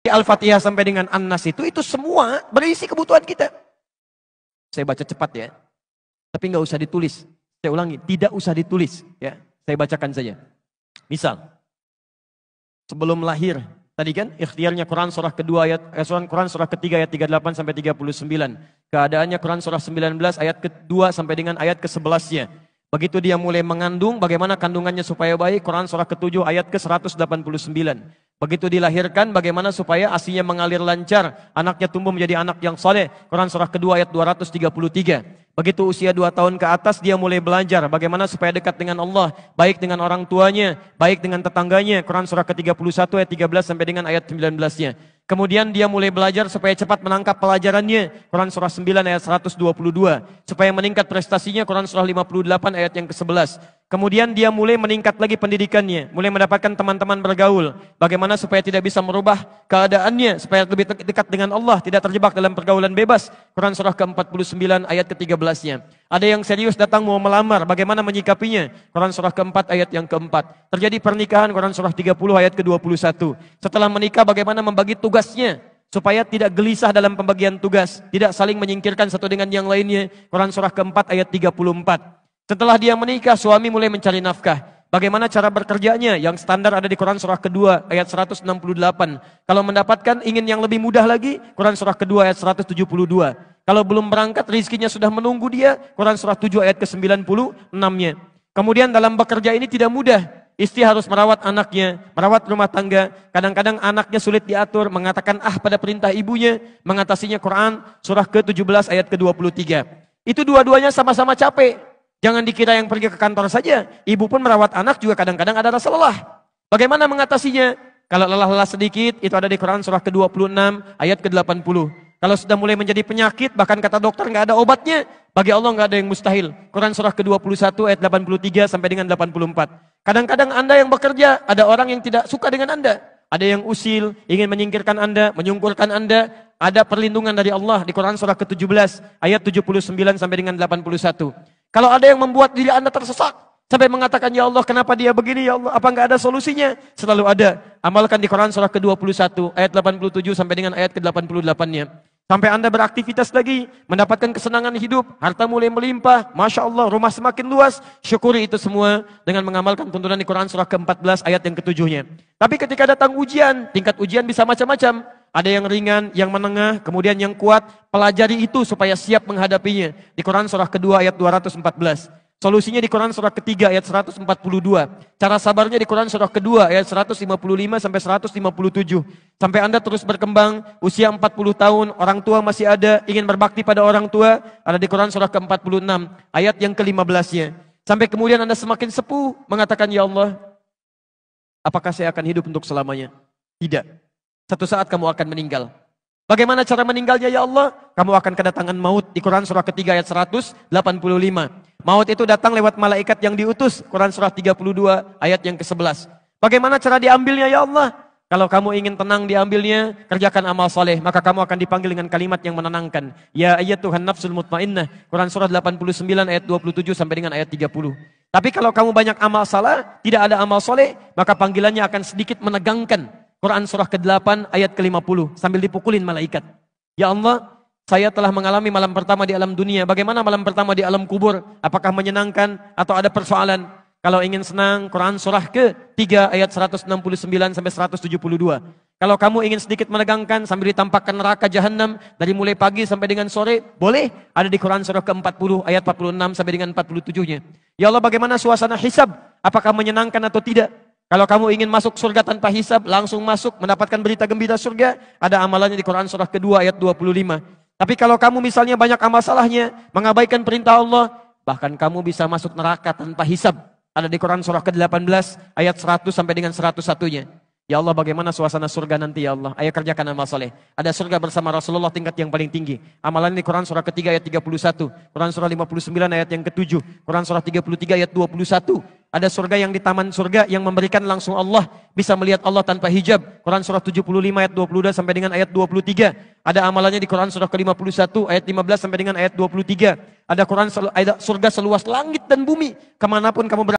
Al-Fatihah sampai dengan An-Nas itu semua berisi kebutuhan kita. Saya baca cepat ya. Tapi nggak usah ditulis. Saya ulangi, tidak usah ditulis ya. Saya bacakan saja. Misal, sebelum lahir, tadi kan ikhtiarnya Quran surah kedua Quran surah ketiga ayat 38 sampai 39. Keadaannya Quran surah 19 ayat kedua sampai dengan ayat ke-11-nya. Begitu dia mulai mengandung, bagaimana kandungannya supaya baik, Quran surah ke-7 ayat ke-189. Begitu dilahirkan, bagaimana supaya ASInya mengalir lancar, anaknya tumbuh menjadi anak yang soleh, Quran surah kedua ayat 233. Begitu usia 2 tahun ke atas, dia mulai belajar bagaimana supaya dekat dengan Allah, baik dengan orang tuanya, baik dengan tetangganya, Quran surah ke-31 ayat 13 sampai dengan ayat 19-nya. Kemudian dia mulai belajar supaya cepat menangkap pelajarannya, Quran surah 9 ayat 122. Supaya meningkat prestasinya, Quran surah 58 ayat yang ke-11. Kemudian dia mulai meningkat lagi pendidikannya, mulai mendapatkan teman-teman bergaul. Bagaimana supaya tidak bisa merubah keadaannya, supaya lebih dekat dengan Allah, tidak terjebak dalam pergaulan bebas, Quran surah ke-49 ayat ke-13-nya. Ada yang serius datang mau melamar, bagaimana menyikapinya, Quran surah ke-4 ayat yang ke-4. Terjadi pernikahan, Quran surah 30 ayat ke-21. Setelah menikah, bagaimana membagi tugasnya, supaya tidak gelisah dalam pembagian tugas, tidak saling menyingkirkan satu dengan yang lainnya, Quran surah ke-4 ayat 34. Setelah dia menikah, suami mulai mencari nafkah. Bagaimana cara bekerjanya? Yang standar ada di Quran surah kedua ayat 168. Kalau mendapatkan ingin yang lebih mudah lagi, Quran surah kedua ayat 172. Kalau belum berangkat, rizkinya sudah menunggu dia, Quran surah 7 ayat ke-96-nya. Kemudian dalam bekerja ini tidak mudah. Istri harus merawat anaknya, merawat rumah tangga. Kadang-kadang anaknya sulit diatur, mengatakan pada perintah ibunya, mengatasinya Quran surah ke-17 ayat ke-23. Itu dua-duanya sama-sama capek. Jangan dikira yang pergi ke kantor saja. Ibu pun merawat anak juga kadang-kadang ada rasa lelah. Bagaimana mengatasinya? Kalau lelah-lelah sedikit, itu ada di Quran surah ke-26 ayat ke-80. Kalau sudah mulai menjadi penyakit, bahkan kata dokter nggak ada obatnya, bagi Allah nggak ada yang mustahil. Quran surah ke-21 ayat 83 sampai dengan 84. Kadang-kadang Anda yang bekerja, ada orang yang tidak suka dengan Anda. Ada yang usil, ingin menyingkirkan Anda, menyungkurkan Anda. Ada perlindungan dari Allah di Quran surah ke-17 ayat 79 sampai dengan 81. Kalau ada yang membuat diri Anda tersesat, sampai mengatakan, ya Allah kenapa dia begini ya Allah, apa enggak ada solusinya? Selalu ada. Amalkan di Quran surah ke-21 ayat 87 sampai dengan ayat ke-88-nya. Sampai Anda beraktivitas lagi, mendapatkan kesenangan hidup, harta mulai melimpah, Masya Allah, rumah semakin luas, syukuri itu semua dengan mengamalkan tuntunan di Quran surah ke-14 ayat yang ke-7-nya. Tapi ketika datang ujian, tingkat ujian bisa macam-macam. Ada yang ringan, yang menengah, kemudian yang kuat. Pelajari itu supaya siap menghadapinya. Di Quran surah kedua ayat 214. Solusinya di Quran surah ketiga ayat 142. Cara sabarnya di Quran surah kedua ayat 155 sampai 157. Sampai Anda terus berkembang, usia 40 tahun, orang tua masih ada, ingin berbakti pada orang tua, ada di Quran surah ke-46 ayat yang ke-15-nya. Sampai kemudian Anda semakin sepuh, mengatakan, ya Allah, apakah saya akan hidup untuk selamanya? Tidak. Satu saat kamu akan meninggal. Bagaimana cara meninggalnya ya Allah? Kamu akan kedatangan maut di Quran surah ketiga ayat 185. Maut itu datang lewat malaikat yang diutus. Quran surah 32 ayat yang ke-11. Bagaimana cara diambilnya ya Allah? Kalau kamu ingin tenang diambilnya, kerjakan amal soleh. Maka kamu akan dipanggil dengan kalimat yang menenangkan. Ya ayyatuhan nafsul mutmainnah. Quran surah 89 ayat 27 sampai dengan ayat 30. Tapi kalau kamu banyak amal salah, tidak ada amal soleh, maka panggilannya akan sedikit menegangkan. Quran surah ke-8 ayat ke-50 sambil dipukulin malaikat. Ya Allah, saya telah mengalami malam pertama di alam dunia. Bagaimana malam pertama di alam kubur? Apakah menyenangkan atau ada persoalan? Kalau ingin senang, Quran surah ke-3 ayat 169 sampai 172. Kalau kamu ingin sedikit menegangkan sambil ditampakkan neraka jahanam dari mulai pagi sampai dengan sore, boleh. Ada di Quran surah ke-40 ayat 46 sampai dengan 47-nya. Ya Allah, bagaimana suasana hisab? Apakah menyenangkan atau tidak? Kalau kamu ingin masuk surga tanpa hisab, langsung masuk, mendapatkan berita gembira surga, ada amalannya di Quran surah kedua ayat 25. Tapi kalau kamu misalnya banyak amal salahnya, mengabaikan perintah Allah, bahkan kamu bisa masuk neraka tanpa hisab. Ada di Quran surah ke-18 ayat 100 sampai dengan 101-nya. Ya Allah, bagaimana suasana surga nanti ya Allah? Ayo kerjakan amal soleh. Ada surga bersama Rasulullah tingkat yang paling tinggi. Amalan di Quran surah ketiga ayat 31. Quran surah 59 ayat yang ke-7. Quran surah 33 ayat 21. Ada surga yang di taman surga yang memberikan langsung Allah. Bisa melihat Allah tanpa hijab. Quran surah 75 ayat 22 sampai dengan ayat 23. Ada amalannya di Quran surah ke-51 ayat 15 sampai dengan ayat 23. Ada surga seluas langit dan bumi. Kemanapun kamu berada.